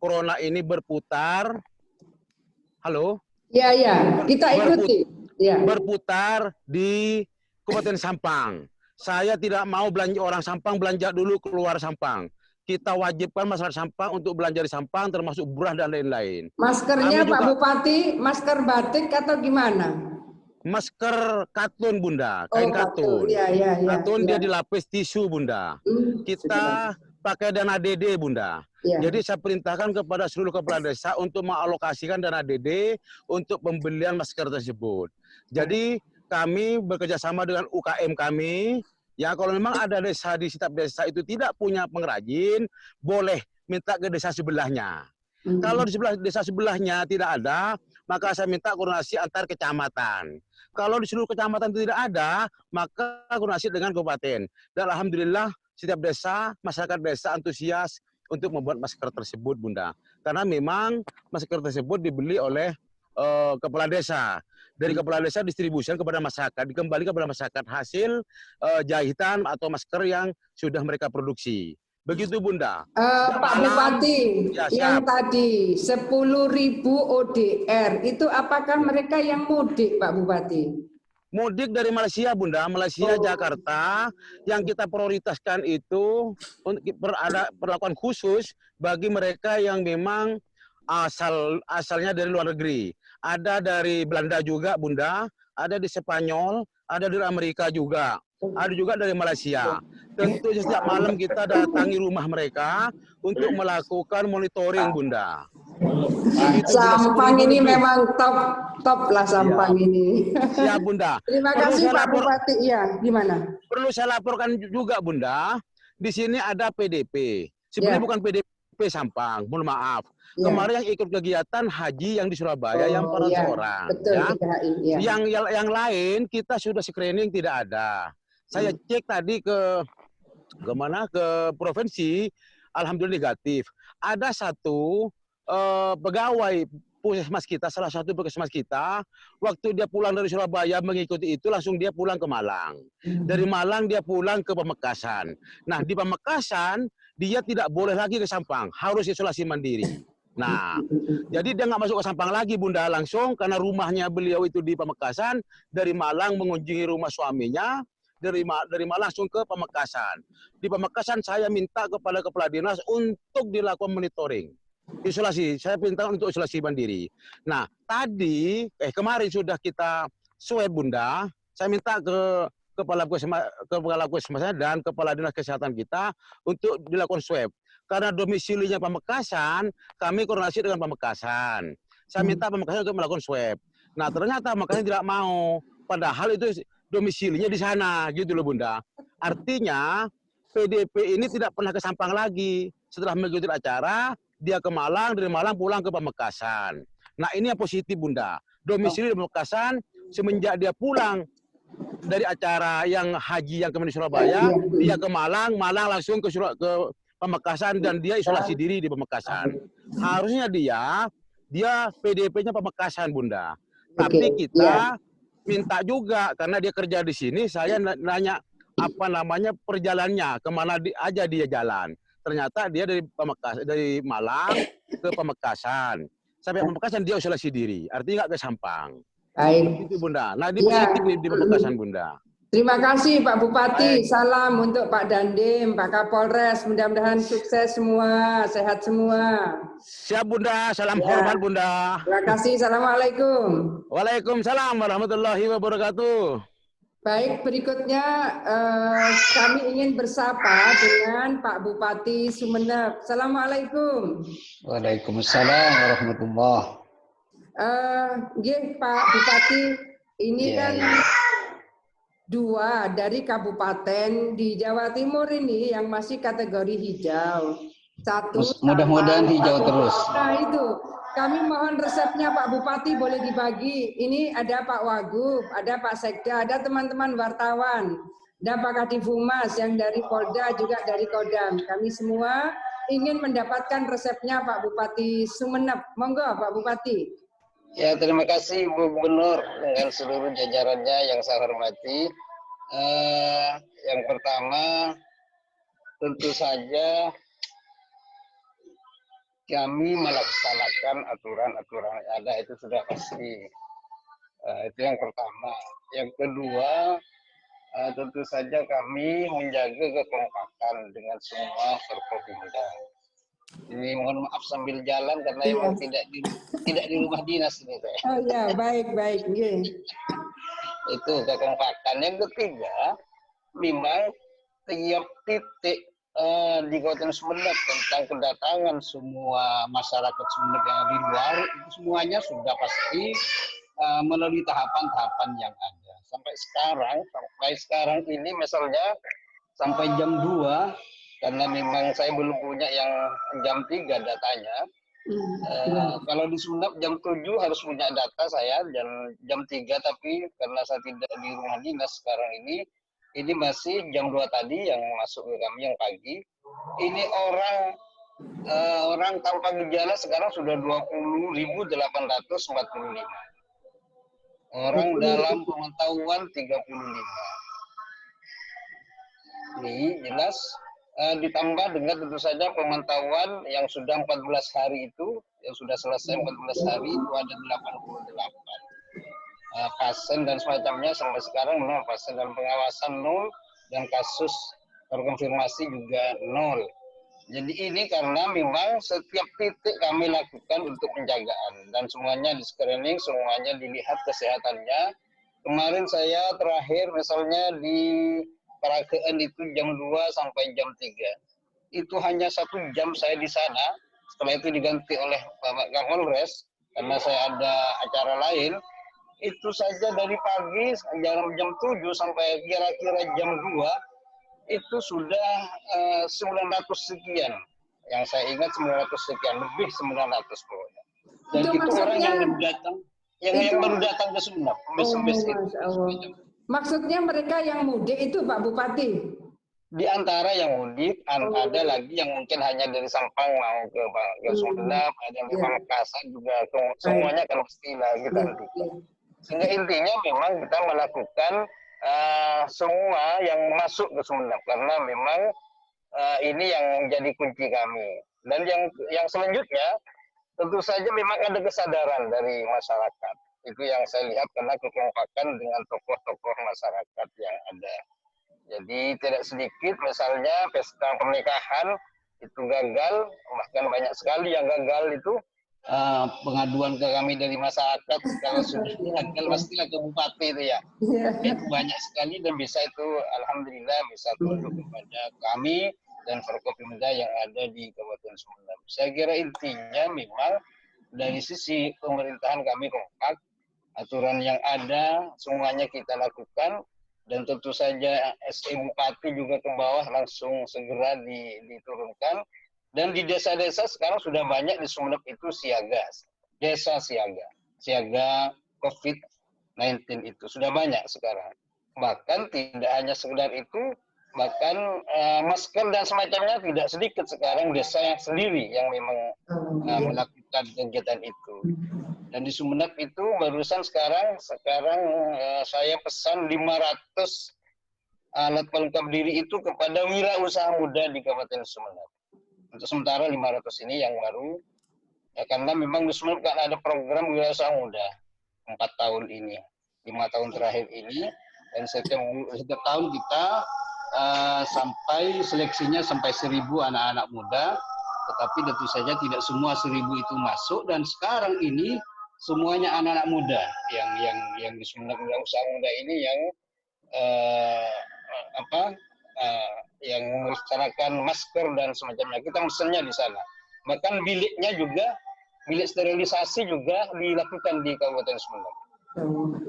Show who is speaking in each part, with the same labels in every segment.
Speaker 1: corona ini berputar. Halo?
Speaker 2: Ya, ya, kita ikuti. Ya.
Speaker 1: Berputar di Kabupaten Sampang. Saya tidak mau belanja orang Sampang belanja dulu keluar Sampang. Kita wajibkan masyarakat Sampang untuk belanja di Sampang, termasuk beras dan lain-lain.
Speaker 2: Maskernya Pak Bupati, masker batik atau gimana?
Speaker 1: Masker katun, Bunda, kain katun.
Speaker 2: Ya, ya, ya,
Speaker 1: katun
Speaker 2: ya.
Speaker 1: dia dilapis tisu, Bunda. Kita pakai dana DD, Bunda.
Speaker 2: Ya.
Speaker 1: Jadi saya perintahkan kepada seluruh kepala desa untuk mengalokasikan dana DD untuk pembelian masker tersebut. Jadi kami bekerjasama dengan UKM kami. Ya, kalau memang ada desa di setiap desa itu tidak punya pengrajin, boleh minta ke desa sebelahnya. Kalau di desa sebelahnya tidak ada, maka saya minta koordinasi antar kecamatan. Kalau di seluruh kecamatan itu tidak ada, maka koordinasi dengan kabupaten. Dan alhamdulillah setiap desa, masyarakat desa antusias untuk membuat masker tersebut, Bunda. Karena memang masker tersebut dibeli oleh kepala desa. Dari kepala desa distribusikan kepada masyarakat, dikembali kepada masyarakat hasil jahitan atau masker yang sudah mereka produksi. Begitu, Bunda.
Speaker 2: Pak Bupati,
Speaker 1: ya,
Speaker 2: yang tadi 10.000 ODR, itu apakah mereka yang mudik, Pak Bupati?
Speaker 1: Mudik dari Malaysia, Bunda. Malaysia, Jakarta. Yang kita prioritaskan itu ada perlakuan khusus bagi mereka yang memang asalnya dari luar negeri. Ada dari Belanda juga, Bunda. Ada di Spanyol, ada dari Amerika juga. Ada juga dari Malaysia. Tentu setiap malam kita datangi rumah mereka untuk melakukan monitoring, Bunda.
Speaker 2: Sampang ini memang top lah Sampang ini.
Speaker 1: Ya, Bunda.
Speaker 2: Terima kasih Pak Bupati. Ya, gimana?
Speaker 1: Perlu saya laporkan juga, Bunda. Di sini ada PDP. Sebenarnya bukan PDP Sampang, mohon maaf. Kemarin yang ikut kegiatan haji yang di Surabaya yang 400 orang.
Speaker 2: Betul,
Speaker 1: ya. Yang lain kita sudah screening tidak ada. Saya cek tadi ke provinsi, alhamdulillah negatif. Ada satu pegawai puskesmas kita, salah satu puskesmas kita, waktu dia pulang dari Surabaya mengikuti itu, langsung dia pulang ke Malang. Dari Malang dia pulang ke Pamekasan. Nah, di Pamekasan dia tidak boleh lagi ke Sampang, harus isolasi mandiri. Nah, jadi dia nggak masuk ke Sampang lagi, Bunda, langsung karena rumahnya beliau itu di Pamekasan. Dari Malang mengunjungi rumah suaminya, dari Malang langsung ke Pamekasan. Di Pamekasan saya minta kepada kepala dinas untuk dilakukan monitoring. Isolasi, saya minta untuk isolasi mandiri. Nah, kemarin sudah kita swab, Bunda. Saya minta ke kepala puskesmas dan kepala dinas kesehatan kita untuk dilakukan swab. Karena domisilinya Pamekasan, kami koordinasi dengan Pamekasan. Saya minta Pamekasan untuk melakukan swab. Nah, ternyata Pamekasan tidak mau. Padahal itu domisilinya di sana, gitu loh, Bunda. Artinya, PDP ini tidak pernah ke Sampang lagi. Setelah mengikuti acara, dia ke Malang, dari Malang pulang ke Pamekasan. Nah, ini yang positif, Bunda. Domisili di Pamekasan, semenjak dia pulang dari acara yang haji yang kemarin di Surabaya, dia ke Malang, langsung ke Pamekasan, dan dia isolasi diri di Pamekasan. Harusnya dia PDP-nya Pamekasan, Bunda. Tapi kita minta juga, karena dia kerja di sini, saya nanya perjalanannya, kemana aja dia jalan. Ternyata dia dari Malang ke Pamekasan. Sampai Pamekasan dia isolasi diri, artinya nggak ke Sampang.
Speaker 2: Baik.
Speaker 1: Itu, Bunda. Nah, ini positif nih di Pamekasan, Bunda.
Speaker 2: Terima kasih Pak Bupati. Salam untuk Pak Dandim, Pak Kapolres. Mudah-mudahan sukses semua, sehat semua.
Speaker 1: Siap, Bunda. Salam hormat, Bunda.
Speaker 2: Terima kasih. Assalamualaikum.
Speaker 1: Waalaikumsalam warahmatullahi wabarakatuh.
Speaker 2: Baik, berikutnya kami ingin bersapa dengan Pak Bupati Sumeneb. Assalamualaikum.
Speaker 3: Waalaikumsalam warahmatullahi.
Speaker 2: Pak Bupati, ini kan dua dari kabupaten di Jawa Timur ini yang masih kategori hijau. Satu,
Speaker 3: mudah-mudahan hijau terus.
Speaker 2: Nah, itu kami mohon resepnya Pak Bupati boleh dibagi. Ini ada Pak Wagub, ada Pak Sekda, ada teman-teman wartawan, ada Pak Kadif Humas yang dari Polda juga dari Kodam. Kami semua ingin mendapatkan resepnya Pak Bupati Sumeneb. Monggo Pak Bupati.
Speaker 3: Ya, terima kasih Bu Gubernur dengan seluruh jajarannya yang saya hormati. Yang pertama, tentu saja kami melaksanakan aturan-aturan yang ada, itu sudah pasti. Itu yang pertama. Yang kedua, tentu saja kami menjaga kekompakan dengan semua Forkopimda. Ini mohon maaf sambil jalan karena
Speaker 2: Iya.
Speaker 3: emang tidak di rumah dinas ini saya.
Speaker 2: Oh ya, baik.
Speaker 3: Itu kekompakan. Yang ketiga, memang tiap titik di Kabupaten Sumeneb tentang kedatangan semua masyarakat Sumeneb yang di luar itu semuanya sudah pasti melalui tahapan-tahapan yang ada. Sampai sekarang ini misalnya sampai jam 2, karena memang saya belum punya yang jam 3 datanya. Kalau di Sumeneb jam 7 harus punya data saya, dan jam 3, tapi karena saya tidak di rumah dinas sekarang ini masih jam 2 tadi yang masuk ke kami yang pagi. Ini orang tanpa gejala sekarang sudah 20.845. Orang dalam pemantauan 35. Ini jelas ditambah dengan tentu saja pemantauan yang sudah 14 hari itu, yang sudah selesai 14 hari itu ada 88 pasien dan semacamnya. Sampai sekarang 0 pasien dalam pengawasan, 0, dan kasus terkonfirmasi juga 0. Jadi ini karena memang setiap titik kami lakukan untuk penjagaan dan semuanya di screening, semuanya dilihat kesehatannya. Kemarin saya terakhir misalnya di Peragaan itu jam 2 sampai jam 3. Itu hanya 1 jam saya di sana. Setelah itu diganti oleh Bapak Kapolres karena saya ada acara lain. Itu saja dari pagi jam 7 sampai kira-kira jam 2 itu sudah 900 sekian. Yang saya ingat 900 sekian, lebih 900 pokoknya. Dan itu orang yang baru datang, yang baru datang ke Sumeneb.
Speaker 2: Maksudnya mereka yang mudik itu Pak Bupati?
Speaker 3: Di antara yang mudik, ada lagi yang mungkin hanya dari Sampang mau ke Sumeneb, ada yang dari Pamekasan juga, semuanya kan pasti lah kita hentikan. Sehingga intinya memang kita melakukan semua yang masuk ke Sumeneb karena memang ini yang jadi kunci kami. Dan yang selanjutnya tentu saja memang ada kesadaran dari masyarakat. Itu yang saya lihat karena kekompakan dengan tokoh-tokoh masyarakat yang ada. Jadi tidak sedikit misalnya pesta pernikahan itu gagal, bahkan banyak sekali yang gagal itu. Pengaduan ke kami dari masyarakat kalau sudah gagal pastilah ke bupati itu ya. Itu banyak sekali dan bisa itu alhamdulillah bisa tunduk kepada kami dan Forkopimda yang ada di Kabupaten Sumeneb. Saya kira intinya memang dari sisi pemerintahan kami kompak, aturan yang ada semuanya kita lakukan, dan tentu saja SE Bupati juga ke bawah langsung segera diturunkan. Dan di desa-desa sekarang sudah banyak di Sumeneb itu siaga, desa siaga COVID-19 itu sudah banyak sekarang. Bahkan tidak hanya sekedar itu, bahkan masker dan semacamnya tidak sedikit sekarang desa yang sendiri yang memang melakukan kegiatan itu. Dan di Sumeneb itu barusan sekarang saya pesan 500 alat pelengkap diri itu kepada wirausaha muda di Kabupaten Sumeneb. Untuk sementara 500 ini yang baru, ya karena memang di Sumeneb kan ada program wirausaha muda 4 tahun ini, 5 tahun terakhir ini, dan setiap tahun kita sampai seleksinya sampai 1.000 anak-anak muda, tetapi tentu saja tidak semua 1.000 itu masuk, dan sekarang ini semuanya anak-anak muda yang di Sumeneb wirausaha muda ini yang yang melaksanakan masker dan semacamnya. Kita mesennya di sana. Bahkan bilik sterilisasi juga dilakukan di Kabupaten Sumeneb.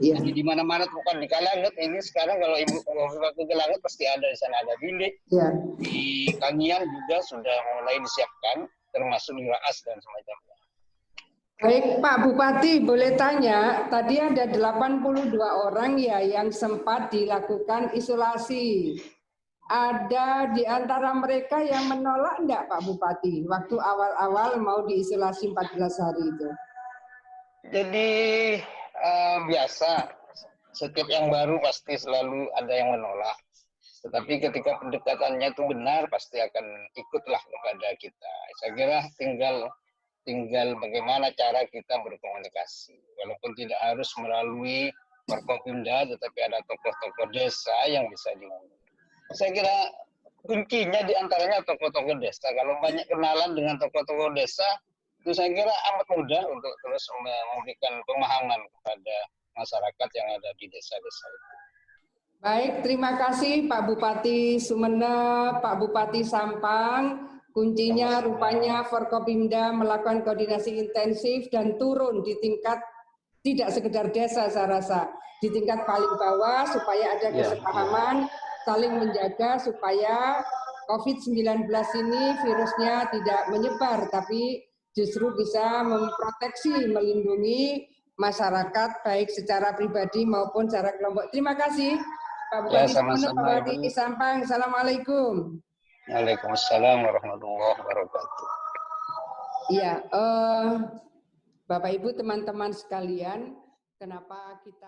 Speaker 3: Jadi di mana-mana bukan di Kalanget ini sekarang kalau Ibu waktu ke Kalanget pasti ada di sana ada bilik. Di Kangian juga sudah mulai disiapkan termasuk di Raas dan semacamnya.
Speaker 2: Baik Pak Bupati, boleh tanya, tadi ada 82 orang ya yang sempat dilakukan isolasi. Ada di antara mereka yang menolak enggak Pak Bupati waktu awal-awal mau diisolasi 14 hari itu?
Speaker 3: Jadi biasa, setiap yang baru pasti selalu ada yang menolak. Tetapi ketika pendekatannya itu benar pasti akan ikutlah kepada kita. Saya kira tinggal tinggal bagaimana cara kita berkomunikasi. Walaupun tidak harus melalui Forkopimda, tetapi ada tokoh-tokoh desa yang bisa diundang. Saya kira kuncinya diantaranya tokoh-tokoh desa. Kalau banyak kenalan dengan tokoh-tokoh desa, itu saya kira amat mudah untuk terus memberikan pemahaman kepada masyarakat yang ada di desa-desa itu.
Speaker 2: Baik, terima kasih Pak Bupati Sumeneb, Pak Bupati Sampang. Kuncinya rupanya Forkopimda melakukan koordinasi intensif dan turun di tingkat tidak sekedar desa saya rasa, di tingkat paling bawah supaya ada kesepahaman, saling menjaga supaya COVID-19 ini virusnya tidak menyebar, tapi justru bisa memproteksi, melindungi masyarakat baik secara pribadi maupun secara kelompok. Terima kasih Pak Bupati Sumeneb, Pak Bupati Sampang. Assalamualaikum.
Speaker 3: Waalaikumsalam warahmatullahi wabarakatuh.
Speaker 2: Iya, Bapak Ibu teman-teman sekalian, kenapa kita